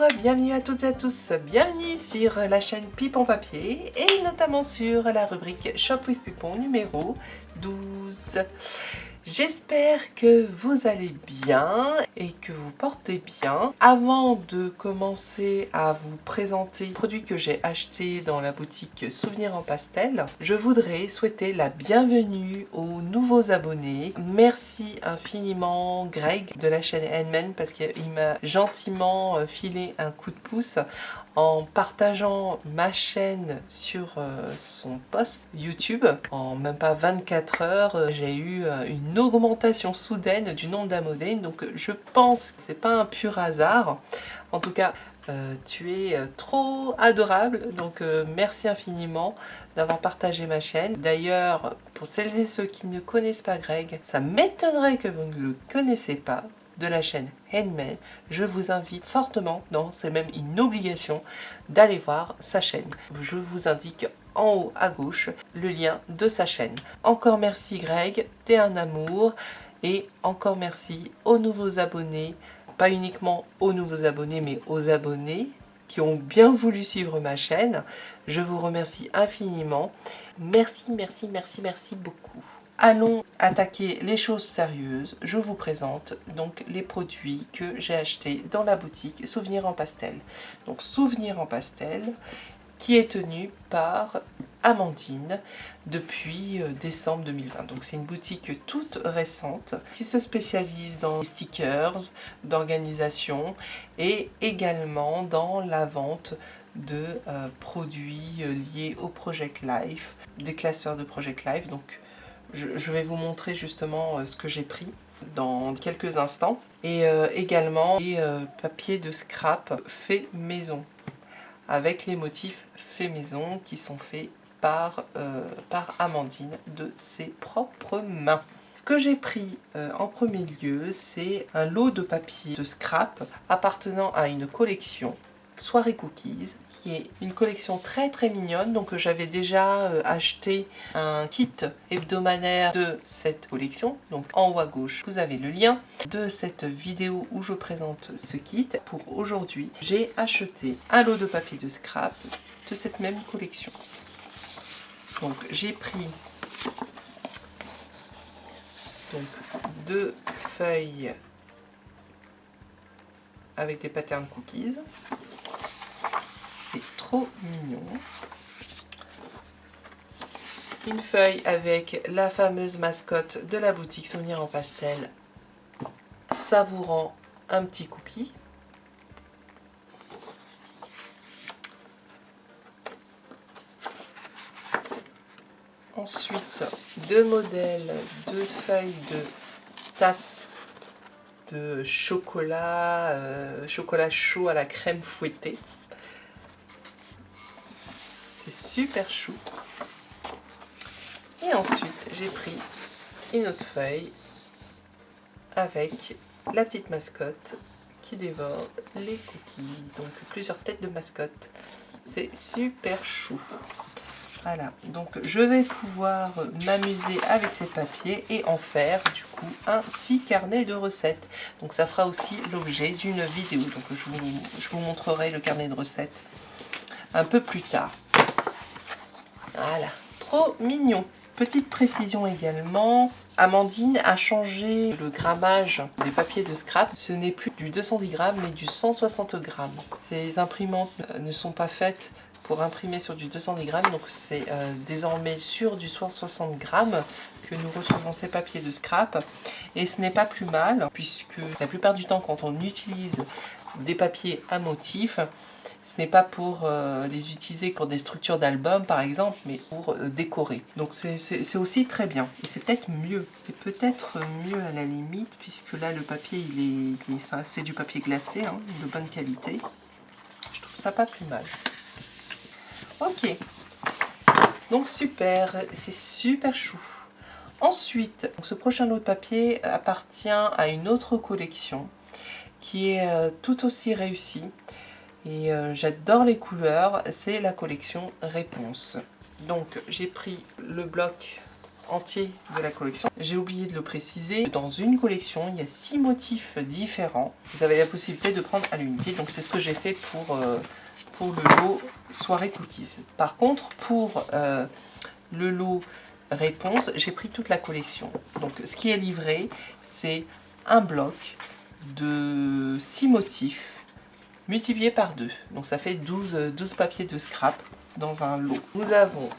bienvenue à toutes et à tous, bienvenue sur la chaîne Pipon Papier et notamment sur la rubrique Shop with Pipon numéro 12. J'espère que vous allez bien et que vous portez bien. Avant de commencer à vous présenter les produits que j'ai achetés dans la boutique Souvenirs en Pastel, je voudrais souhaiter la bienvenue aux nouveaux abonnés. Merci infiniment Greg de la chaîne Handman parce qu'il m'a gentiment filé un coup de pouce en partageant ma chaîne sur son post YouTube. En même pas 24 heures, j'ai eu une augmentation soudaine du nombre d'abonnés, donc je pense que c'est pas un pur hasard. En tout cas, tu es trop adorable, donc merci infiniment d'avoir partagé ma chaîne. D'ailleurs, pour celles et ceux qui ne connaissent pas Greg, ça m'étonnerait que vous ne le connaissez pas, de la chaîne Handman, je vous invite fortement, non, c'est même une obligation, d'aller voir sa chaîne. Je vous indique en haut à gauche le lien de sa chaîne. Encore merci Greg, t'es un amour, et encore merci aux nouveaux abonnés, pas uniquement aux nouveaux abonnés, mais aux abonnés qui ont bien voulu suivre ma chaîne. Je vous remercie infiniment. Merci, merci, merci, merci beaucoup. Allons attaquer les choses sérieuses. Je vous présente donc les produits que j'ai achetés dans la boutique Souvenirs en Pastel. Donc Souvenirs en Pastel qui est tenu par Amandine depuis décembre 2020. Donc c'est une boutique toute récente qui se spécialise dans les stickers, d'organisation et également dans la vente de produits liés au Project Life, des classeurs de Project Life. Donc je vais vous montrer justement ce que j'ai pris dans quelques instants. Et également des papiers de scrap fait maison, avec les motifs fait maison qui sont faits par Amandine de ses propres mains. Ce que j'ai pris en premier lieu, c'est un lot de papier de scrap appartenant à une collection Soirée Cookies, qui est une collection très très mignonne. Donc j'avais déjà acheté un kit hebdomadaire de cette collection. Donc en haut à gauche, vous avez le lien de cette vidéo où je présente ce kit. Pour aujourd'hui, j'ai acheté un lot de papier de scrap de cette même collection. Donc j'ai pris deux feuilles avec des patterns cookies. C'est trop mignon. Une feuille avec la fameuse mascotte de la boutique Souvenirs en Pastel, savourant un petit cookie. Ensuite, deux modèles, deux feuilles de tasses de chocolat, chocolat chaud à la crème fouettée. C'est super chou. Et ensuite, j'ai pris une autre feuille avec la petite mascotte qui dévore les cookies. Donc plusieurs têtes de mascotte. C'est super chou. Voilà, donc je vais pouvoir m'amuser avec ces papiers et en faire du coup un petit carnet de recettes. Donc ça fera aussi l'objet d'une vidéo. Donc je vous montrerai le carnet de recettes un peu plus tard. Voilà, trop mignon. Petite précision également, Amandine a changé le grammage des papiers de scrap. Ce n'est plus du 210 grammes mais du 160 grammes. Ces imprimantes ne sont pas faites pour imprimer sur du 210 grammes, donc c'est désormais sur du 160 grammes que nous recevons ces papiers de scrap. Et ce n'est pas plus mal, puisque la plupart du temps quand on utilise des papiers à motifs, ce n'est pas pour les utiliser pour des structures d'albums par exemple, mais pour décorer. Donc c'est aussi très bien. Et c'est peut-être mieux. C'est peut-être mieux à la limite, puisque là le papier, c'est du papier glacé, hein, de bonne qualité. Je trouve ça pas plus mal. Ok. Donc super, c'est super chou. Ensuite, ce prochain lot de papier appartient à une autre collection qui est tout aussi réussie. Et j'adore les couleurs, c'est la collection Réponse. Donc j'ai pris le bloc entier de la collection. J'ai oublié de le préciser, dans une collection, il y a 6 motifs différents. Vous avez la possibilité de prendre à l'unité, donc c'est ce que j'ai fait pour le lot Soirée Cookies. Par contre, pour le lot Réponse, j'ai pris toute la collection. Donc ce qui est livré, c'est un bloc de 6 motifs multiplié par 2. Donc ça fait 12 papiers de scrap dans un lot. Nous avons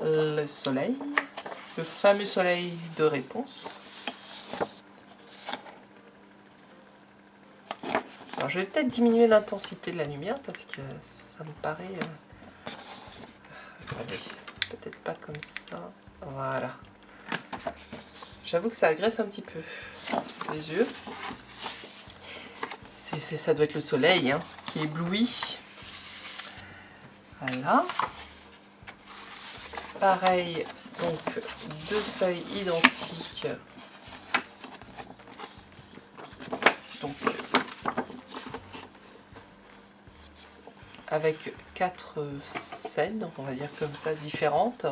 le soleil, le fameux soleil de Réponse. Alors je vais peut-être diminuer l'intensité de la lumière parce que ça me paraît... Attendez, peut-être pas comme ça. Voilà. J'avoue que ça agresse un petit peu les yeux. Ça doit être le soleil hein, qui éblouit. Voilà. Pareil, donc 2 feuilles identiques. Donc avec 4 scènes, on va dire comme ça, différentes.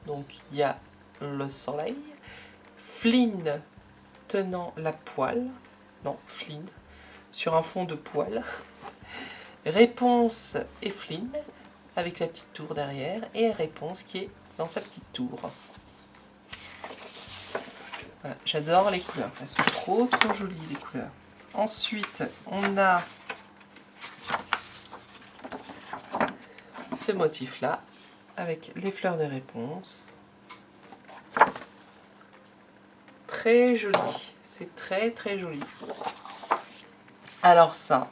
Donc il y a le soleil, Flynn tenant la poêle, non Flynn, sur un fond de poêle, Réponse et Flynn avec la petite tour derrière, et Réponse qui est dans sa petite tour. Voilà, j'adore les couleurs, elles sont trop jolies les couleurs. Ensuite, on a ce motif là, avec les fleurs de Réponse. Très joli, c'est très joli. Alors ça,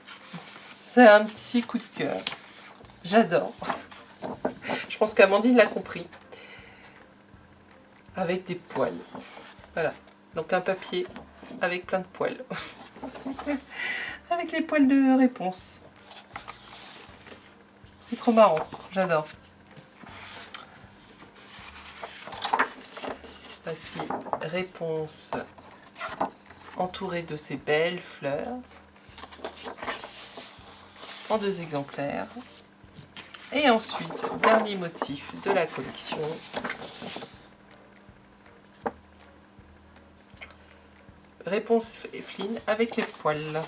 c'est un petit coup de cœur. J'adore. Je pense qu'Amandine l'a compris. Avec des poils. Voilà. Donc un papier avec plein de poils. Avec les poils de Réponse. C'est trop marrant. J'adore. Voici Réponse entourée de ces belles fleurs. En 2 exemplaires. Et ensuite, dernier motif de la collection. Réponse et Flynn avec les poils.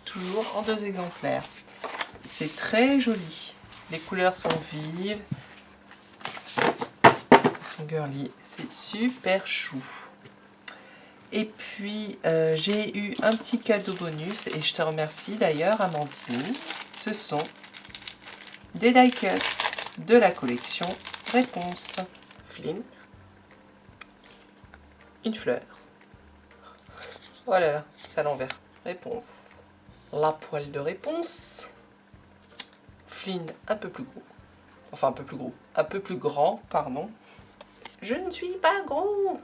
Toujours en 2 exemplaires. C'est très joli. Les couleurs sont vives. Elles sont girly. C'est super chou. Et puis, j'ai eu un petit cadeau bonus. Et je te remercie d'ailleurs, Amandine. Ce sont des die cuts de la collection Réponse. Flynn. Une fleur. Oh là là, c'est à l'envers. Réponse. La poêle de Réponse. Flynn un peu plus gros. Enfin un peu plus gros. Un peu plus grand, pardon. Je ne suis pas gros.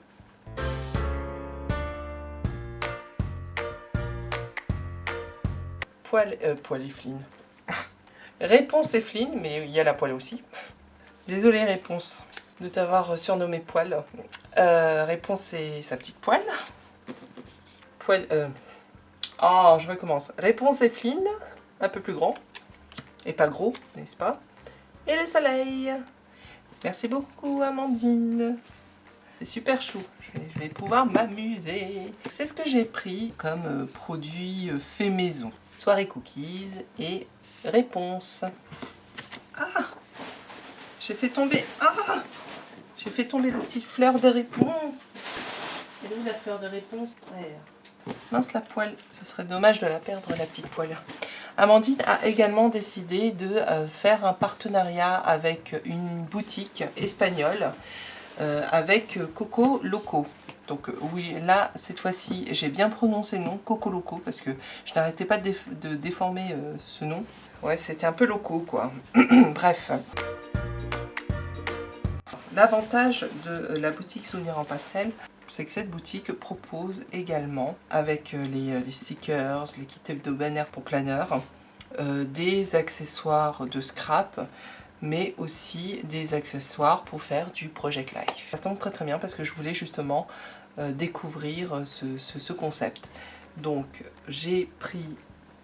Poêle et Flynn. Réponse et Flynn, mais il y a la poêle aussi. Désolée Réponse de t'avoir surnommé Poêle. Réponse et sa petite poêle. Poêle... Oh, je recommence. Réponse et Flynn, un peu plus grand. Et pas gros, n'est-ce pas? Et le soleil. Merci beaucoup Amandine. C'est super chou. Je vais pouvoir m'amuser. C'est ce que j'ai pris comme produit fait maison. Soirée Cookies et Réponse. Ah! J'ai fait tomber... Ah! J'ai fait tomber la petite fleur de Réponse. Elle est où la fleur de Réponse? Ouais. Mince la poêle, ce serait dommage de la perdre la petite poêle. Amandine a également décidé de faire un partenariat avec une boutique espagnole avec Coco Loco. Donc oui, là cette fois-ci j'ai bien prononcé le nom Coco Loco parce que je n'arrêtais pas de déformer ce nom. Ouais, c'était un peu loco quoi. Bref. L'avantage de la boutique Souvenirs en Pastel, c'est que cette boutique propose également, avec les stickers, les kits hebdomadaires pour planeurs, des accessoires de scrap, mais aussi des accessoires pour faire du Project Life. Ça tombe très bien parce que je voulais justement découvrir ce concept. Donc j'ai pris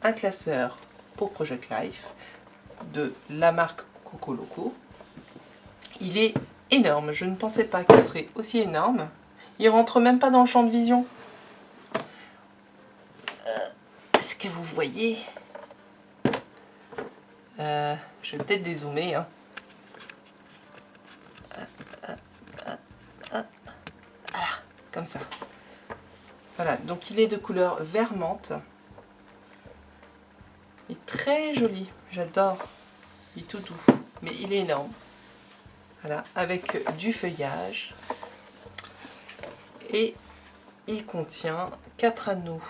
un classeur pour Project Life de la marque Coco Loco. Il est énorme. Je ne pensais pas qu'il serait aussi énorme. Il rentre même pas dans le champ de vision. Est-ce que vous voyez? Je vais peut-être dézoomer. Hein. Voilà, comme ça. Voilà, donc il est de couleur vert menthe. Il est très joli, j'adore. Il est tout doux, mais il est énorme. Voilà, avec du feuillage. Et il contient 4 anneaux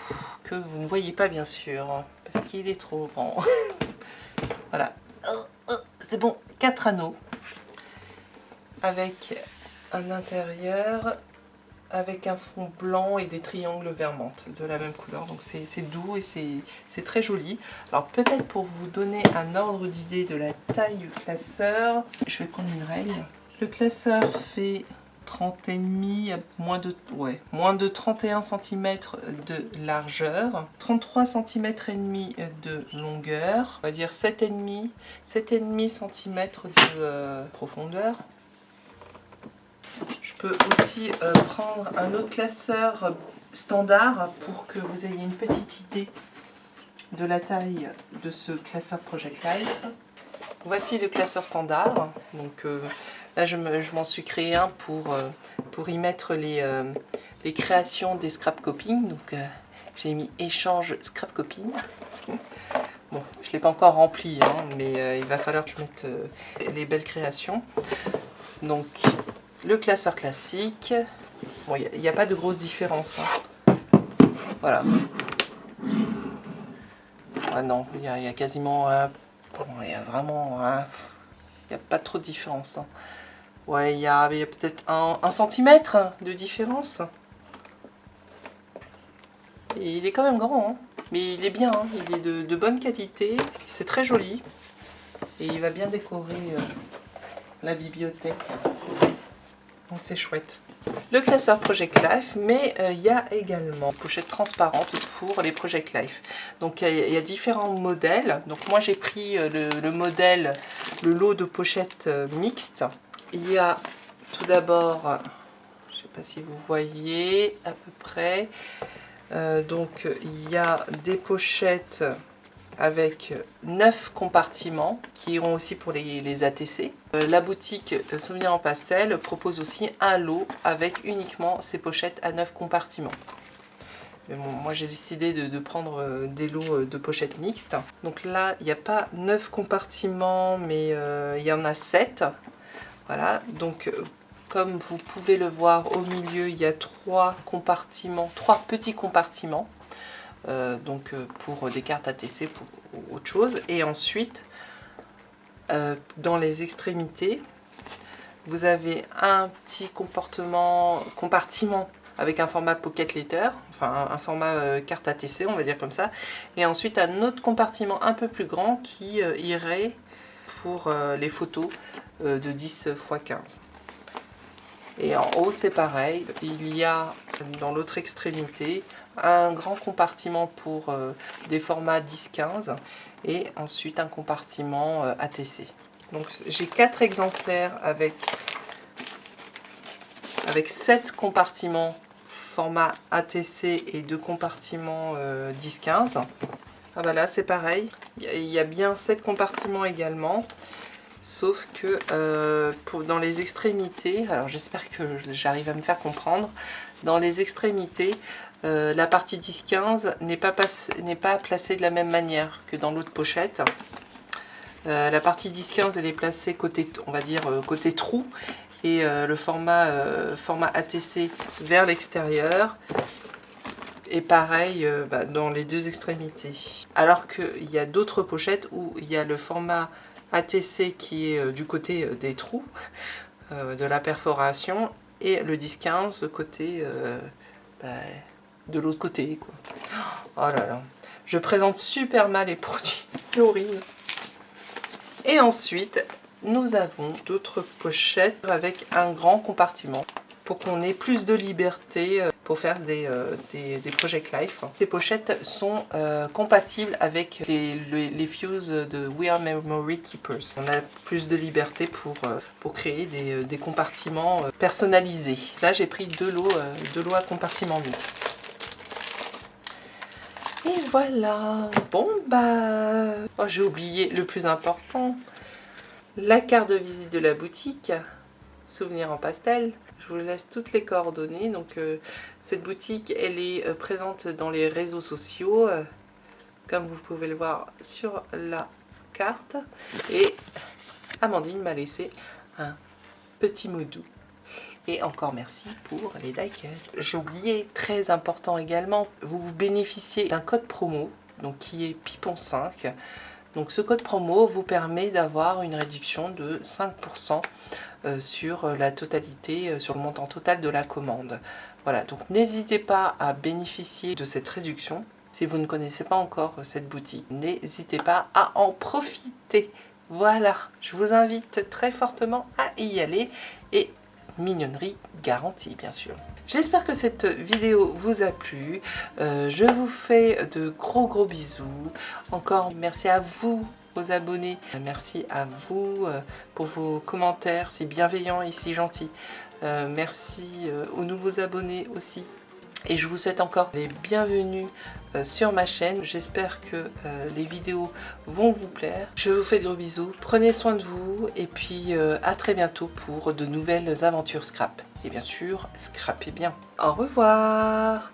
que vous ne voyez pas bien sûr, parce qu'il est trop grand. Voilà, c'est bon, 4 anneaux. Avec un intérieur, avec un fond blanc et des triangles vert menthe de la même couleur. Donc c'est doux et c'est très joli. Alors peut-être pour vous donner un ordre d'idée de la taille du classeur, je vais prendre une règle. Le classeur fait 30,5 moins de 31 cm de largeur, 33 cm et demi de longueur, on va dire 7,5 cm de profondeur. Je peux aussi prendre un autre classeur standard pour que vous ayez une petite idée de la taille de ce classeur Project Life. Voici le classeur standard. Donc là, je m'en suis créé un pour y mettre les créations des scrap coping. Donc j'ai mis échange scrap coping. Bon, je ne l'ai pas encore rempli, hein, mais il va falloir que je mette les belles créations. Donc le classeur classique, bon, il n'y a pas de grosse différence. Hein. Voilà. Ah non, il y a quasiment... il y a vraiment... il n'y a pas trop de différence. Hein. Ouais, il y a peut-être un centimètre de différence. Et il est quand même grand, hein. Mais il est bien, hein. Il est de bonne qualité. C'est très joli. Et il va bien décorer la bibliothèque. Donc c'est chouette. Le classeur Project Life, mais il y a également une pochette transparente pour les Project Life. Donc il y a différents modèles. Donc moi j'ai pris le modèle, le lot de pochettes mixtes. Il y a tout d'abord, je ne sais pas si vous voyez à peu près, donc il y a des pochettes avec 9 compartiments qui iront aussi pour les ATC. La boutique Souvenirs en Pastel propose aussi un lot avec uniquement ces pochettes à 9 compartiments. Mais bon, moi j'ai décidé de prendre des lots de pochettes mixtes. Donc là, il n'y a pas 9 compartiments, mais il y en a 7. Voilà, donc comme vous pouvez le voir au milieu, il y a 3 petits compartiments. Donc pour des cartes ATC pour autre chose. Et ensuite, dans les extrémités, vous avez un petit compartiment avec un format pocket letter, enfin un format carte ATC, on va dire comme ça. Et ensuite un autre compartiment un peu plus grand qui irait pour les photos de 10 x 15. Et en haut c'est pareil, il y a dans l'autre extrémité un grand compartiment pour des formats 10-15 et ensuite un compartiment ATC. Donc j'ai 4 exemplaires avec 7 compartiments format ATC et 2 compartiments 10-15. Ah bah là c'est pareil, il y a bien 7 compartiments également. Sauf que dans les extrémités, alors j'espère que j'arrive à me faire comprendre, dans les extrémités, la partie 10-15 n'est pas placée de la même manière que dans l'autre pochette. La partie 10-15 elle est placée côté, on va dire, côté trou, et le format ATC vers l'extérieur. Et pareil dans les deux extrémités. Alors qu'il y a d'autres pochettes où il y a le format ATC qui est du côté des trous, de la perforation, et le 10-15 côté de l'autre côté, quoi. Oh là là, je présente super mal les produits, c'est horrible. Et ensuite, nous avons d'autres pochettes avec un grand compartiment pour qu'on ait plus de liberté pour faire des Project Life. Ces pochettes sont compatibles avec les fuses de We Are Memory Keepers. On a plus de liberté pour créer des compartiments personnalisés. Là j'ai pris deux lots à compartiments mixtes. Et voilà. Bon bah... Oh, j'ai oublié le plus important. La carte de visite de la boutique. Souvenir en pastel. Je vous laisse toutes les coordonnées. Donc cette boutique, elle est présente dans les réseaux sociaux. Comme vous pouvez le voir sur la carte. Et Amandine m'a laissé un petit mot doux. Et encore merci pour les die cuts. J'ai oublié, très important également, vous bénéficiez d'un code promo, donc qui est Pipon5. Donc ce code promo vous permet d'avoir une réduction de 5% sur la totalité, sur le montant total de la commande. Voilà, donc n'hésitez pas à bénéficier de cette réduction. Si vous ne connaissez pas encore cette boutique, n'hésitez pas à en profiter. Voilà, je vous invite très fortement à y aller et mignonnerie garantie bien sûr. J'espère que cette vidéo vous a plu. Je vous fais de gros bisous. Encore merci à vous, aux abonnés. Merci à vous pour vos commentaires si bienveillants et si gentils. Merci aux nouveaux abonnés aussi. Et je vous souhaite encore les bienvenus sur ma chaîne. J'espère que les vidéos vont vous plaire. Je vous fais de gros bisous. Prenez soin de vous. Et puis à très bientôt pour de nouvelles aventures scrap. Et bien sûr, scrapez bien. Au revoir.